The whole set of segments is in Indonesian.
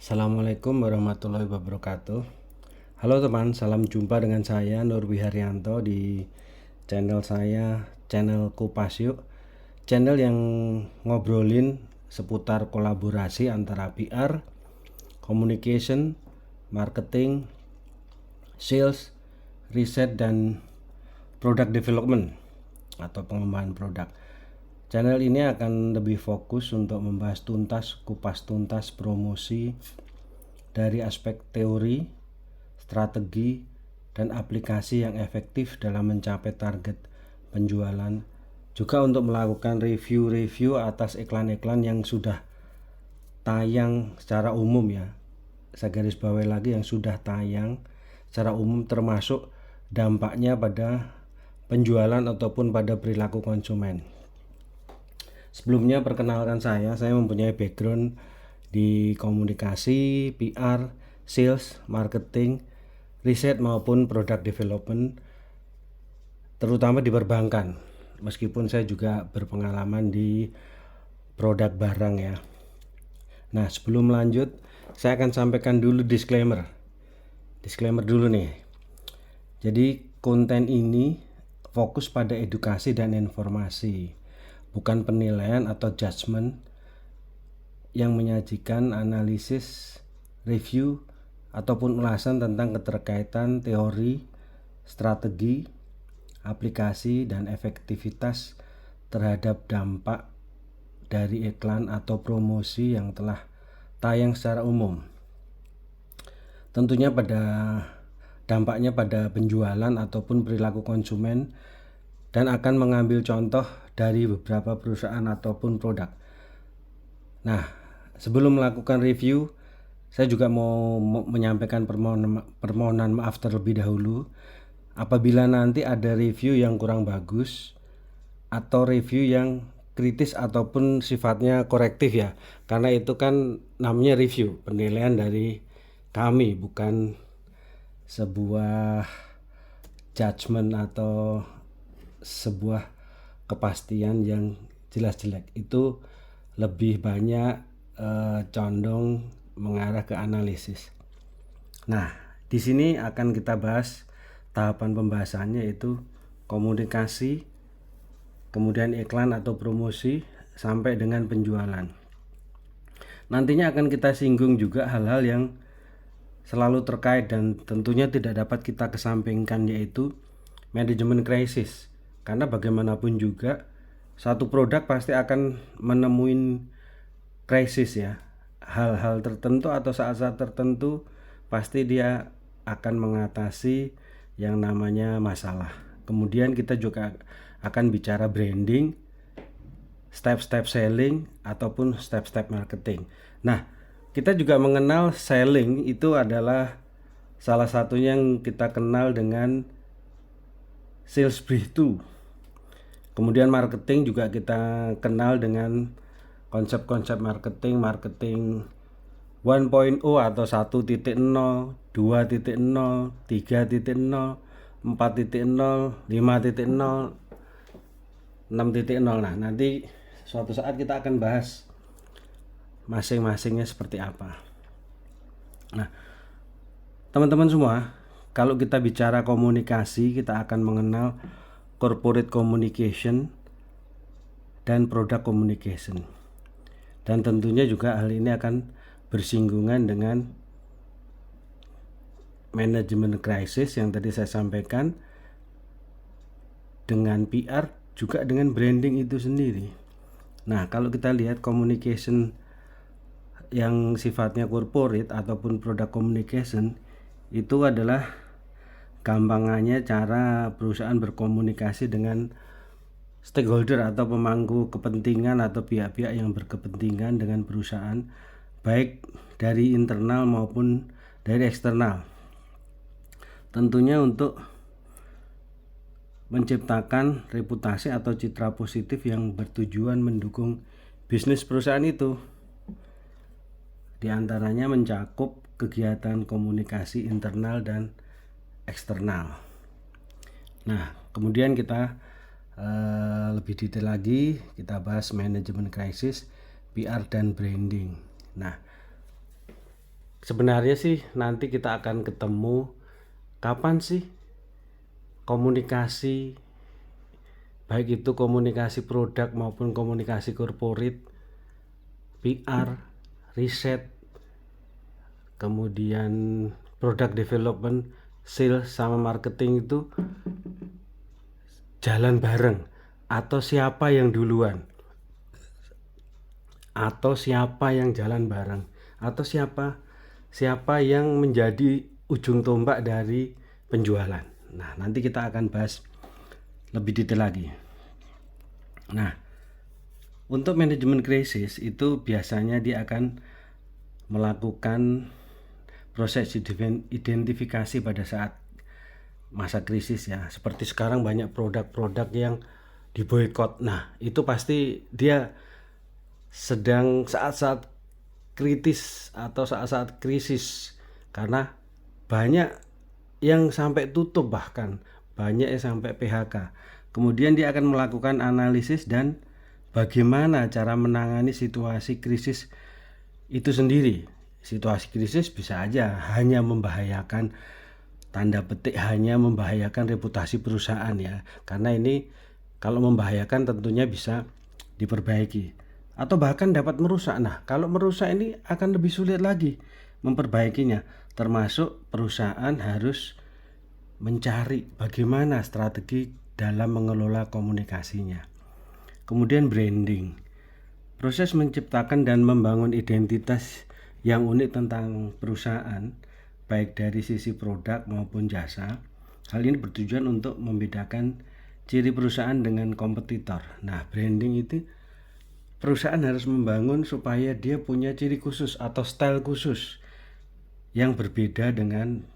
Assalamualaikum warahmatullahi wabarakatuh. Halo teman, salam jumpa dengan saya Nur Wiharyanto di channel saya, channel Kupas Yuk. Channel yang ngobrolin seputar kolaborasi antara PR, communication, marketing, sales, riset, dan product development atau pengembangan produk. Channel ini akan lebih fokus untuk membahas kupas tuntas promosi dari aspek teori, strategi, dan aplikasi yang efektif dalam mencapai target penjualan. Juga untuk melakukan review atas iklan-iklan yang sudah tayang secara umum ya. Saya garis bawahi lagi, yang sudah tayang secara umum, termasuk dampaknya pada penjualan ataupun pada perilaku konsumen. Sebelumnya perkenalkan saya mempunyai background di komunikasi, PR, sales, marketing, riset maupun product development, terutama di perbankan. Meskipun saya juga berpengalaman di produk barang ya. Nah, sebelum lanjut, saya akan sampaikan dulu disclaimer. Disclaimer dulu nih. Jadi konten ini fokus pada edukasi dan informasi, bukan penilaian atau judgement yang menyajikan analisis, review, ataupun ulasan tentang keterkaitan teori, strategi, aplikasi, dan efektivitas terhadap dampak dari iklan atau promosi yang telah tayang secara umum. Tentunya dampaknya pada penjualan ataupun perilaku konsumen, dan akan mengambil contoh dari beberapa perusahaan ataupun produk. Nah, sebelum melakukan review, saya juga mau menyampaikan permohonan maaf terlebih dahulu apabila nanti ada review yang kurang bagus atau review yang kritis ataupun sifatnya korektif ya. Karena itu kan namanya review, penilaian dari kami, bukan sebuah judgement atau sebuah kepastian yang jelas jelek. Itu lebih banyak condong mengarah ke analisis. Nah, di sini akan kita bahas tahapan pembahasannya, yaitu komunikasi, kemudian iklan atau promosi, sampai dengan penjualan. Nantinya akan kita singgung juga hal-hal yang selalu terkait dan tentunya tidak dapat kita kesampingkan, yaitu manajemen krisis. Karena bagaimanapun juga satu produk pasti akan menemui krisis ya. Hal-hal tertentu atau saat-saat tertentu pasti dia akan mengatasi yang namanya masalah. Kemudian kita juga akan bicara branding, step-step selling, ataupun step-step marketing. Nah, kita juga mengenal selling itu adalah salah satunya yang kita kenal dengan sales brief 2. Kemudian marketing juga kita kenal dengan konsep-konsep marketing 1.0 atau 1.0, 2.0, 3.0, 4.0, 5.0, 6.0. Nah, nanti suatu saat kita akan bahas masing-masingnya seperti apa. Nah, teman-teman semua, kalau kita bicara komunikasi, kita akan mengenal corporate communication dan product communication. Dan tentunya juga hal ini akan bersinggungan dengan manajemen krisis yang tadi saya sampaikan, dengan PR, juga dengan branding itu sendiri. Nah, kalau kita lihat communication yang sifatnya corporate ataupun product communication, itu adalah gampangannya cara perusahaan berkomunikasi dengan stakeholder atau pemangku kepentingan atau pihak-pihak yang berkepentingan dengan perusahaan, baik dari internal maupun dari eksternal. Tentunya untuk menciptakan reputasi atau citra positif yang bertujuan mendukung bisnis perusahaan itu. Di antaranya mencakup kegiatan komunikasi internal dan eksternal. Nah, kemudian kita lebih detail lagi, kita bahas manajemen krisis, PR dan branding. Nah, sebenarnya sih nanti kita akan ketemu kapan sih komunikasi, baik itu komunikasi produk maupun komunikasi corporate, PR, riset, kemudian product development, sales sama marketing itu jalan bareng, atau siapa yang duluan, atau siapa yang jalan bareng, atau siapa yang menjadi ujung tombak dari penjualan. Nah, nanti kita akan bahas lebih detail lagi. Nah, untuk manajemen krisis itu biasanya dia akan melakukan proses identifikasi pada saat masa krisis ya. Seperti sekarang banyak produk-produk yang diboikot. Nah, itu pasti dia sedang saat-saat kritis atau saat-saat krisis, karena banyak yang sampai tutup, bahkan banyak yang sampai PHK. Kemudian dia akan melakukan analisis dan bagaimana cara menangani situasi krisis itu sendiri. Situasi krisis bisa aja hanya membahayakan, tanda petik hanya membahayakan reputasi perusahaan ya, karena ini kalau membahayakan tentunya bisa diperbaiki atau bahkan dapat merusak. Nah, kalau merusak ini akan lebih sulit lagi memperbaikinya, termasuk perusahaan harus mencari bagaimana strategi dalam mengelola komunikasinya. Kemudian branding, proses menciptakan dan membangun identitas yang unik tentang perusahaan, baik dari sisi produk maupun jasa. Hal ini bertujuan untuk membedakan ciri perusahaan dengan kompetitor. Nah, branding itu perusahaan harus membangun supaya dia punya ciri khusus atau style khusus yang berbeda dengan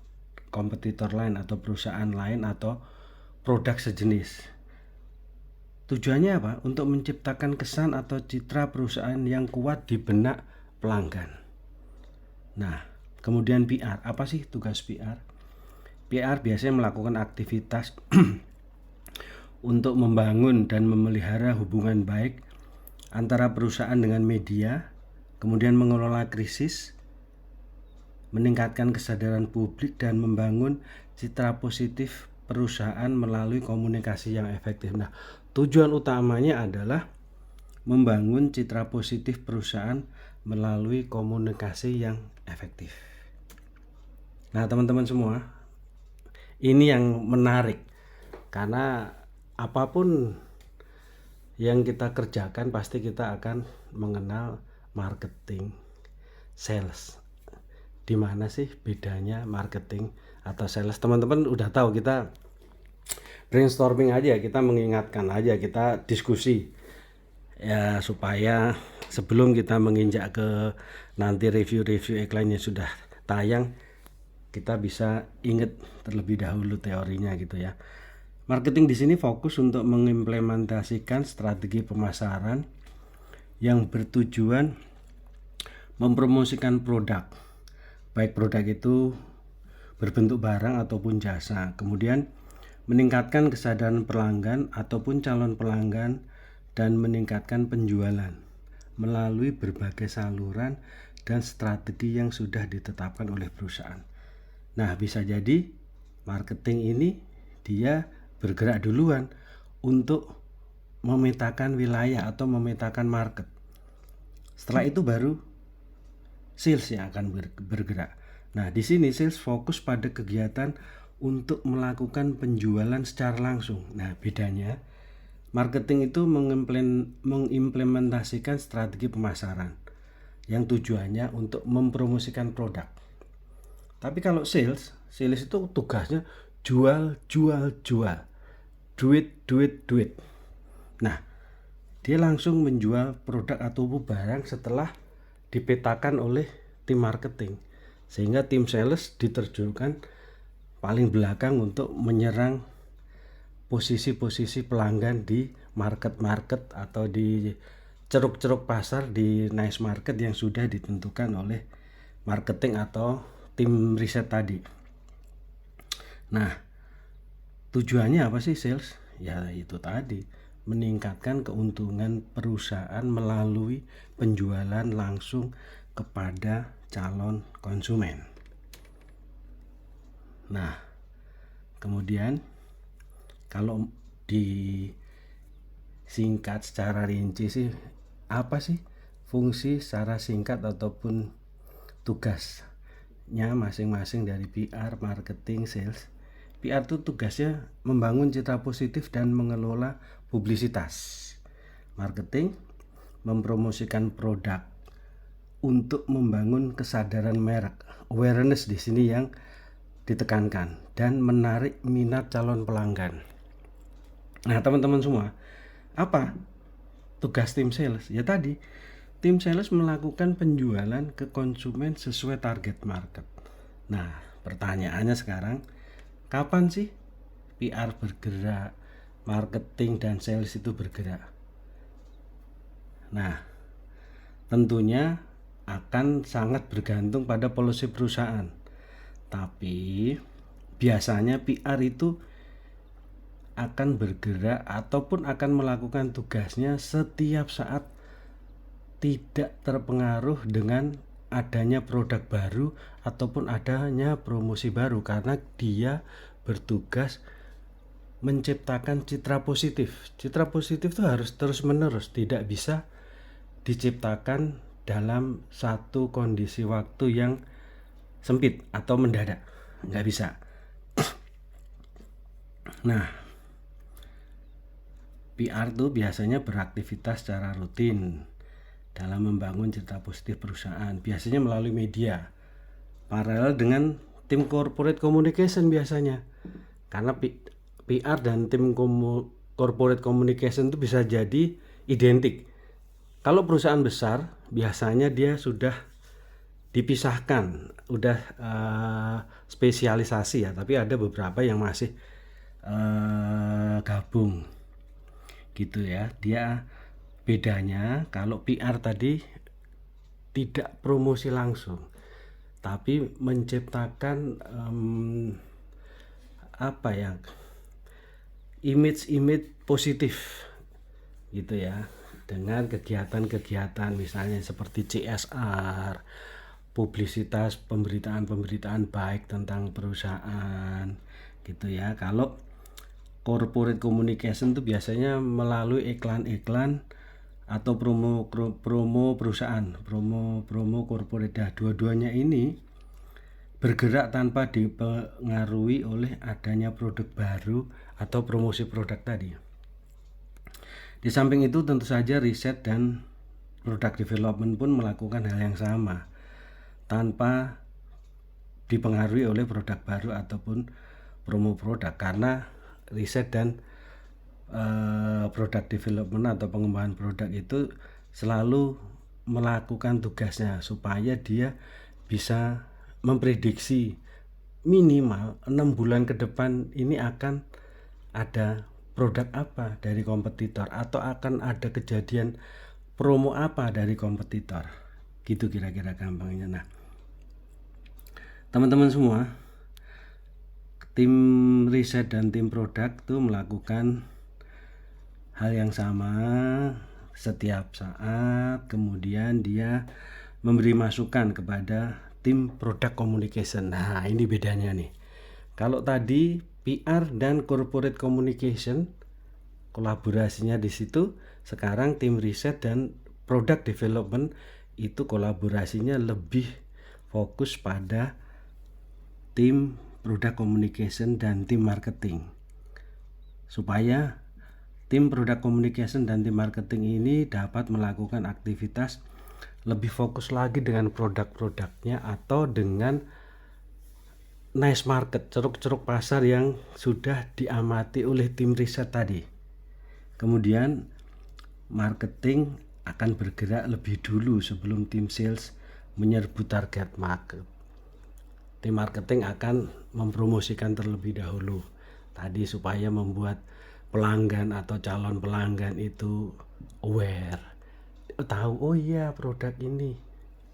kompetitor lain atau perusahaan lain atau produk sejenis. Tujuannya apa? Untuk menciptakan kesan atau citra perusahaan yang kuat di benak pelanggan. Nah, kemudian PR. Apa sih tugas PR? PR biasanya melakukan aktivitas untuk membangun dan memelihara hubungan baik antara perusahaan dengan media, kemudian mengelola krisis, meningkatkan kesadaran publik, dan membangun citra positif perusahaan melalui komunikasi yang efektif. Nah, tujuan utamanya adalah membangun citra positif perusahaan melalui komunikasi yang efektif. Nah, teman-teman semua, ini yang menarik karena apapun yang kita kerjakan pasti kita akan mengenal marketing, sales. Di mana sih bedanya marketing atau sales? Teman-teman udah tahu, kita brainstorming aja, kita mengingatkan aja, kita diskusi ya, supaya sebelum kita menginjak ke nanti review-review iklan yang sudah tayang, kita bisa ingat terlebih dahulu teorinya gitu ya. Marketing di sini fokus untuk mengimplementasikan strategi pemasaran yang bertujuan mempromosikan produk, baik produk itu berbentuk barang ataupun jasa, kemudian meningkatkan kesadaran pelanggan ataupun calon pelanggan, dan meningkatkan penjualan melalui berbagai saluran dan strategi yang sudah ditetapkan oleh perusahaan. Nah, bisa jadi marketing ini dia bergerak duluan untuk memetakan wilayah atau memetakan market. Setelah itu baru sales yang akan bergerak. Nah, di sini sales fokus pada kegiatan untuk melakukan penjualan secara langsung. Nah, bedanya marketing itu mengimplementasikan strategi pemasaran yang tujuannya untuk mempromosikan produk. Tapi kalau sales itu tugasnya jual. Duit. Nah, dia langsung menjual produk atau barang setelah dipetakan oleh tim marketing, sehingga tim sales diterjunkan paling belakang untuk menyerang posisi-posisi pelanggan di market atau di ceruk-ceruk pasar, di niche market yang sudah ditentukan oleh marketing atau tim riset tadi. Nah, tujuannya apa sih sales? Ya itu tadi, meningkatkan keuntungan perusahaan melalui penjualan langsung kepada calon konsumen. Nah, kemudian kalau disingkat secara rinci sih, apa sih fungsi secara singkat ataupun tugasnya masing-masing dari PR, marketing, sales? PR itu tugasnya membangun citra positif dan mengelola publisitas. Marketing mempromosikan produk untuk membangun kesadaran merek, awareness di sini yang ditekankan, dan menarik minat calon pelanggan. Nah, teman-teman semua, apa tugas tim sales? Ya tadi, tim sales melakukan penjualan ke konsumen sesuai target market. Nah, pertanyaannya sekarang, kapan sih PR bergerak, marketing dan sales itu bergerak? Nah, tentunya akan sangat bergantung pada policy perusahaan. Tapi biasanya PR itu akan bergerak ataupun akan melakukan tugasnya setiap saat tidak terpengaruh dengan adanya produk baru ataupun adanya promosi baru, karena dia bertugas menciptakan citra positif. Citra positif itu harus terus-menerus, tidak bisa diciptakan dalam satu kondisi waktu yang sempit atau mendadak, nggak bisa. Nah, PR tuh biasanya beraktivitas secara rutin dalam membangun citra positif perusahaan, biasanya melalui media, paralel dengan tim corporate communication biasanya, karena PR dan tim corporate communication itu bisa jadi identik. Kalau perusahaan besar biasanya dia sudah dipisahkan, udah spesialisasi ya, tapi ada beberapa yang masih gabung gitu ya. Dia bedanya kalau PR tadi tidak promosi langsung, tapi menciptakan image positif gitu ya, dengan kegiatan-kegiatan misalnya seperti CSR, publisitas, pemberitaan baik tentang perusahaan gitu ya. Kalau corporate communication itu biasanya melalui iklan-iklan atau promo perusahaan, promo corporate. Nah, dua-duanya ini bergerak tanpa dipengaruhi oleh adanya produk baru atau promosi produk tadi. Di samping itu tentu saja riset dan product development pun melakukan hal yang sama tanpa dipengaruhi oleh produk baru ataupun promo produk, karena riset dan product development atau pengembangan produk itu selalu melakukan tugasnya supaya dia bisa memprediksi minimal 6 bulan ke depan ini akan ada produk apa dari kompetitor atau akan ada kejadian promo apa dari kompetitor, gitu kira-kira gampangnya. Nah, teman-teman semua, tim riset dan tim produk tuh melakukan hal yang sama setiap saat, kemudian dia memberi masukan kepada tim product communication. Nah, ini bedanya nih. Kalau tadi PR dan corporate communication kolaborasinya di situ, sekarang tim riset dan product development itu kolaborasinya lebih fokus pada tim product communication dan tim marketing, supaya tim product communication dan tim marketing ini dapat melakukan aktivitas lebih fokus lagi dengan produk-produknya atau dengan niche market, ceruk-ceruk pasar yang sudah diamati oleh tim riset tadi. Kemudian marketing akan bergerak lebih dulu sebelum tim sales menyerbu target market. Tim marketing akan mempromosikan terlebih dahulu tadi supaya membuat pelanggan atau calon pelanggan itu aware, tahu, oh iya produk ini,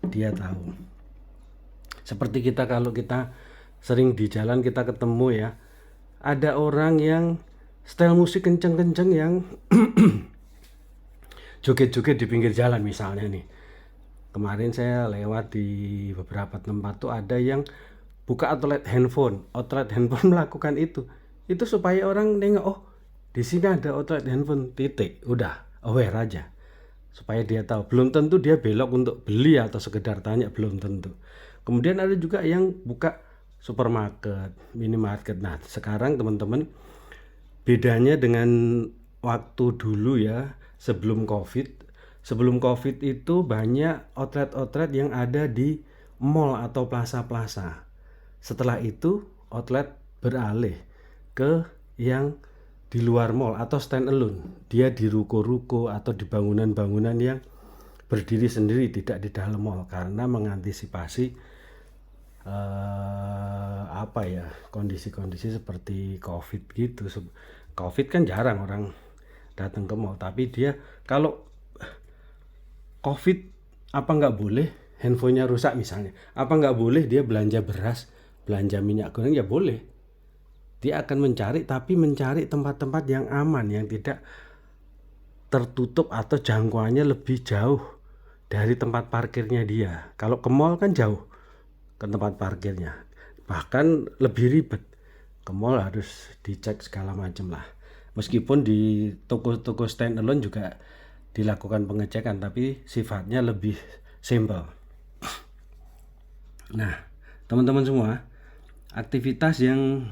dia tahu. Seperti kita kalau kita sering di jalan kita ketemu ya, ada orang yang style musik kenceng-kenceng yang joget-joget di pinggir jalan misalnya nih. Kemarin saya lewat di beberapa tempat tuh ada yang buka outlet handphone melakukan itu supaya orang nengok, oh di sini ada outlet handphone, titik, udah aware aja supaya dia tahu. Belum tentu dia belok untuk beli atau sekedar tanya, belum tentu. Kemudian ada juga yang buka supermarket, minimarket. Nah sekarang teman-teman, bedanya dengan waktu dulu ya, sebelum covid itu banyak outlet yang ada di mall atau plaza-plaza. Setelah itu outlet beralih ke yang di luar mall atau stand alone. Dia di ruko-ruko atau di bangunan-bangunan yang berdiri sendiri, tidak di dalam mall, karena mengantisipasi kondisi-kondisi seperti covid gitu. Covid kan jarang orang datang ke mall, tapi dia kalau covid apa nggak boleh handphonenya rusak misalnya, apa nggak boleh dia belanja beras, belanja minyak goreng? Ya boleh, dia akan mencari, tapi mencari tempat-tempat yang aman, yang tidak tertutup atau jangkauannya lebih jauh dari tempat parkirnya dia. Kalau ke mall kan jauh ke tempat parkirnya, bahkan lebih ribet. Ke mall harus dicek segala macam lah. Meskipun di toko-toko stand alone juga dilakukan pengecekan, tapi sifatnya lebih simple. Nah teman-teman semua, aktivitas yang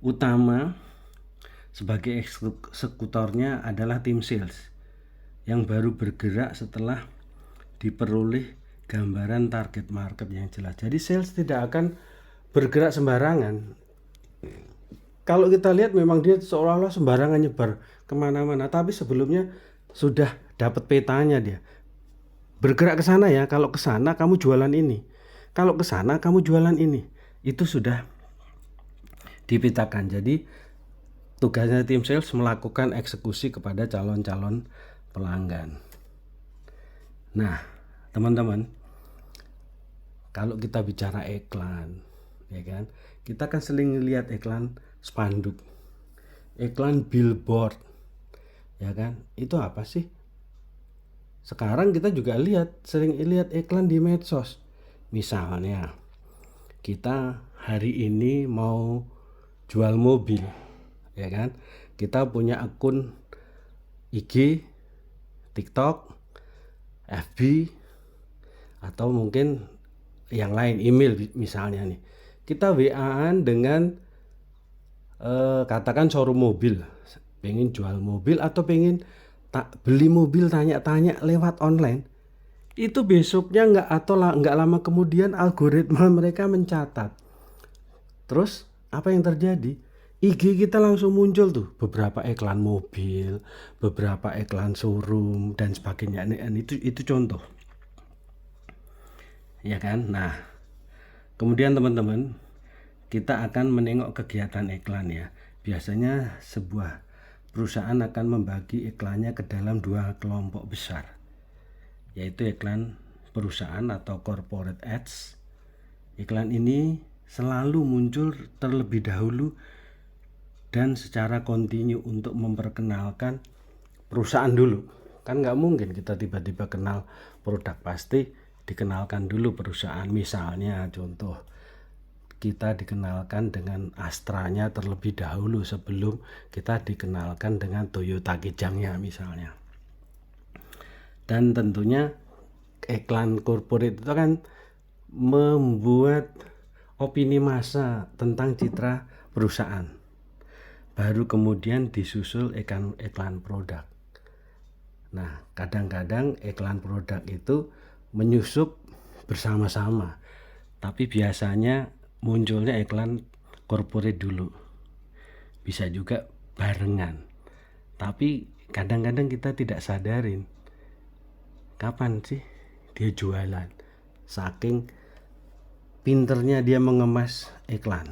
utama sebagai eksekutornya adalah tim sales yang baru bergerak setelah diperoleh gambaran target market yang jelas. Jadi sales tidak akan bergerak sembarangan. Kalau kita lihat memang dia seolah-olah sembarangan nyebar kemana-mana, tapi sebelumnya sudah dapat petanya dia. Bergerak ke sana ya, kalau ke sana kamu jualan ini, kalau ke sana kamu jualan ini. Itu sudah dipetakan. Jadi tugasnya tim sales melakukan eksekusi kepada calon-calon pelanggan. Nah teman-teman, kalau kita bicara iklan, ya kan, kita kan sering lihat iklan spanduk, iklan billboard, ya kan. Itu apa sih? Sekarang kita juga sering lihat iklan di medsos. Misalnya kita hari ini mau jual mobil, ya kan, kita punya akun IG, TikTok, FB, atau mungkin yang lain, email misalnya nih, kita WA-an dengan katakan showroom mobil, pengen jual mobil atau pengen beli mobil, tanya-tanya lewat online. Itu besoknya nggak lama kemudian algoritma mereka mencatat. Terus apa yang terjadi? IG kita langsung muncul tuh beberapa iklan mobil, beberapa iklan showroom dan sebagainya. Itu contoh, ya kan. Nah kemudian teman-teman, kita akan menengok kegiatan iklan ya. Biasanya sebuah perusahaan akan membagi iklannya ke dalam dua kelompok besar, yaitu iklan perusahaan atau corporate ads. Iklan ini selalu muncul terlebih dahulu dan secara kontinu untuk memperkenalkan perusahaan dulu. Kan nggak mungkin kita tiba-tiba kenal produk, pasti dikenalkan dulu perusahaan. Misalnya contoh, kita dikenalkan dengan Astranya terlebih dahulu sebelum kita dikenalkan dengan Toyota Kijangnya misalnya. Dan tentunya iklan corporate itu kan membuat opini massa tentang citra perusahaan. Baru kemudian disusul iklan produk. Nah kadang-kadang iklan produk itu menyusup bersama-sama, tapi biasanya munculnya iklan corporate dulu, bisa juga barengan. Tapi kadang-kadang kita tidak sadarin kapan sih dia jualan, saking pinternya dia mengemas iklan.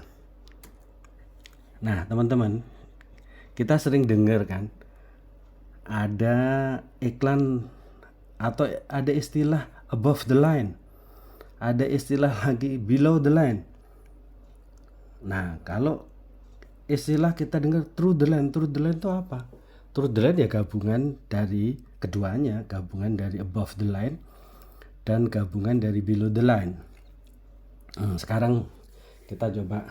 Nah teman-teman, kita sering dengar kan ada iklan atau ada istilah above the line, ada istilah lagi below the line. Nah kalau istilah kita dengar through the line itu apa? Through the line ya gabungan dari keduanya, gabungan dari above the line dan gabungan dari below the line. Sekarang kita coba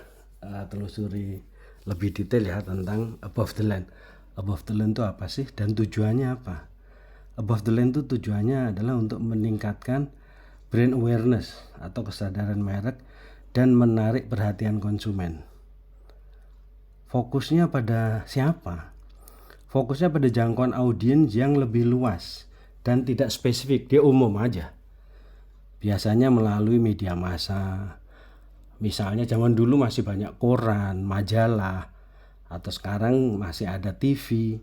telusuri lebih detail ya tentang above the line. Above the line itu apa sih dan tujuannya apa? Above the line itu tujuannya adalah untuk meningkatkan brand awareness atau kesadaran merek dan menarik perhatian konsumen. Fokusnya pada siapa? Fokusnya pada jangkauan audiens yang lebih luas dan tidak spesifik, dia umum aja. Biasanya melalui media massa. Misalnya zaman dulu masih banyak koran, majalah, atau sekarang masih ada TV,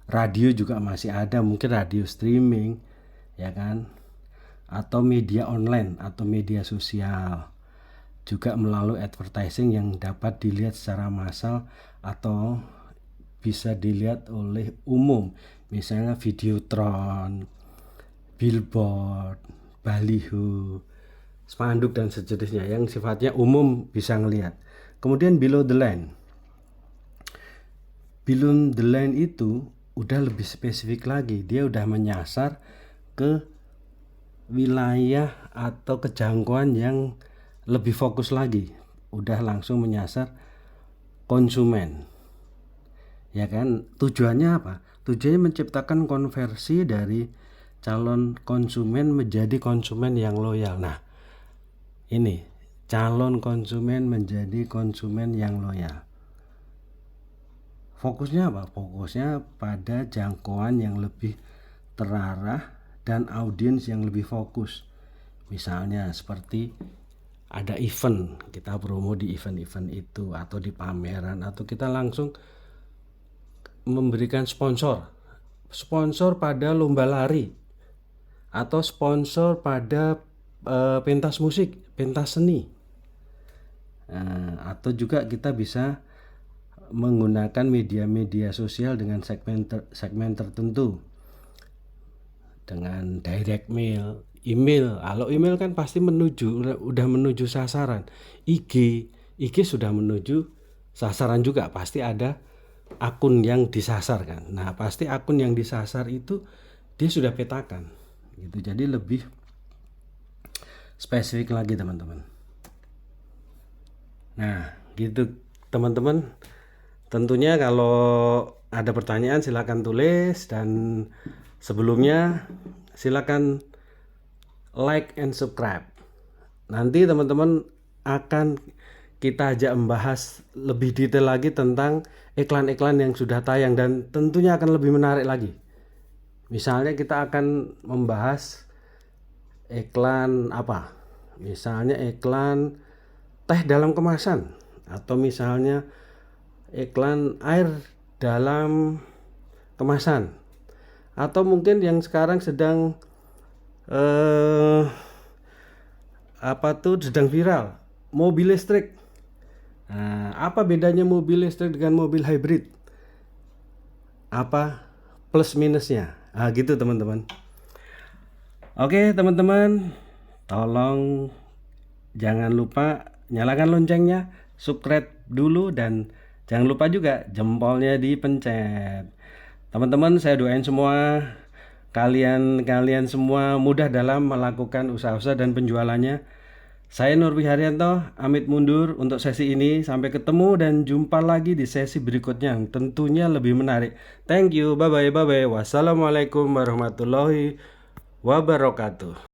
radio juga masih ada, mungkin radio streaming, ya kan? Atau media online atau media sosial. Juga melalui advertising yang dapat dilihat secara massal atau bisa dilihat oleh umum, misalnya videotron, billboard, baliho, spanduk dan sejenisnya yang sifatnya umum bisa ngelihat. Kemudian below the line. Below the line itu udah lebih spesifik lagi, dia udah menyasar ke wilayah atau kejangkauan yang lebih fokus lagi, udah langsung menyasar konsumen. Ya kan, tujuannya apa? Tujuannya menciptakan konversi dari calon konsumen menjadi konsumen yang loyal. Nah, ini calon konsumen menjadi konsumen yang loyal. Fokusnya apa? Fokusnya pada jangkauan yang lebih terarah dan audiens yang lebih fokus. Misalnya seperti ada event, kita promo di event-event itu atau di pameran, atau kita langsung memberikan sponsor pada lomba lari atau sponsor pada pentas musik, pentas seni. Atau juga kita bisa menggunakan media-media sosial dengan segmen tertentu, dengan direct mail, email. Kalau email kan pasti udah menuju sasaran. IG sudah menuju sasaran juga, pasti ada akun yang disasar kan. Nah, pasti akun yang disasar itu dia sudah petakan gitu. Jadi lebih spesifik lagi teman-teman. Nah, gitu teman-teman. Tentunya kalau ada pertanyaan silakan tulis, dan sebelumnya silakan like and subscribe. Nanti teman-teman akan kita ajak membahas lebih detail lagi tentang iklan-iklan yang sudah tayang, dan tentunya akan lebih menarik lagi. Misalnya kita akan membahas iklan apa? Misalnya iklan teh dalam kemasan, atau misalnya iklan air dalam kemasan, atau mungkin yang sekarang sedang sedang viral, mobil listrik. Nah, apa bedanya mobil listrik dengan mobil hybrid? Apa plus minusnya? Gitu teman-teman. Oke teman-teman, tolong jangan lupa nyalakan loncengnya, subscribe dulu, dan jangan lupa juga jempolnya dipencet. Teman-teman, saya doain semua kalian semua mudah dalam melakukan usaha-usaha dan penjualannya. Saya Nurwi Haryanto, amit mundur untuk sesi ini. Sampai ketemu dan jumpa lagi di sesi berikutnya yang tentunya lebih menarik. Thank you, bye-bye. Wassalamualaikum warahmatullahi wabarakatuh.